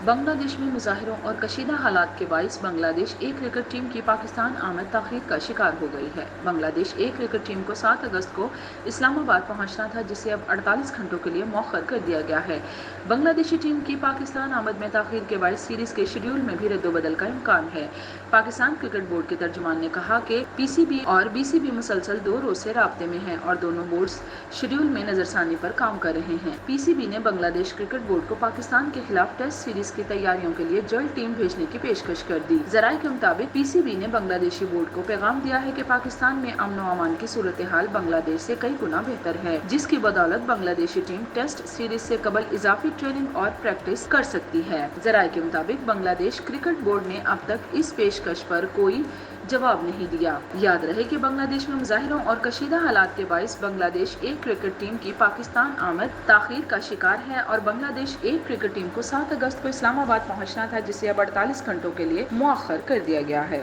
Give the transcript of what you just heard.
بنگلہ دیش میں مظاہروں اور کشیدہ حالات کے باعث بنگلہ دیش اے کرکٹ ٹیم کی پاکستان آمد تاخیر کا شکار ہو گئی ہے۔ بنگلہ دیش اے کرکٹ ٹیم کو 7 اگست کو اسلام آباد پہنچنا تھا، جسے اب 48 گھنٹوں کے لیے مؤخر کر دیا گیا ہے۔ بنگلہ دیشی ٹیم کی پاکستان آمد میں تاخیر کے باعث سیریز کے شیڈول میں بھی رد و بدل کا امکان ہے۔ پاکستان کرکٹ بورڈ کے ترجمان نے کہا کہ پی سی بی اور بی سی بی مسلسل 2 روز سے رابطے میں ہیں اور دونوں بورڈز شیڈول میں نظرثانی پر کام کر رہے ہیں۔ پی سی بی نے بنگلہ دیش کرکٹ بورڈ کو پاکستان کے خلاف ٹیسٹ سیریز کی تیاریوں کے لیے جلد ٹیم بھیجنے کی پیشکش کر دی۔ ذرائع کے مطابق پی سی بی نے بنگلہ دیشی بورڈ کو پیغام دیا ہے کہ پاکستان میں امن و امان کی صورتحال بنگلہ دیش سے کئی گنا بہتر ہے، جس کی بدولت بنگلہ دیشی ٹیم ٹیسٹ سیریز سے قبل اضافی ٹریننگ اور پریکٹس کر سکتی ہے۔ ذرائع کے مطابق بنگلہ دیش کرکٹ بورڈ نے اب تک اس پیشکش پر کوئی جواب نہیں دیا۔ یاد رہے کہ بنگلہ دیش میں مظاہروں اور کشیدہ حالات کے باعث بنگلہ دیش اے کرکٹ ٹیم کی پاکستان آمد تاخیر کا شکار ہے اور بنگلہ دیش اے کرکٹ ٹیم کو 7 اگست کو اسلام آباد پہنچنا تھا، جسے اب 48 گھنٹوں کے لیے مؤخر کر دیا گیا ہے۔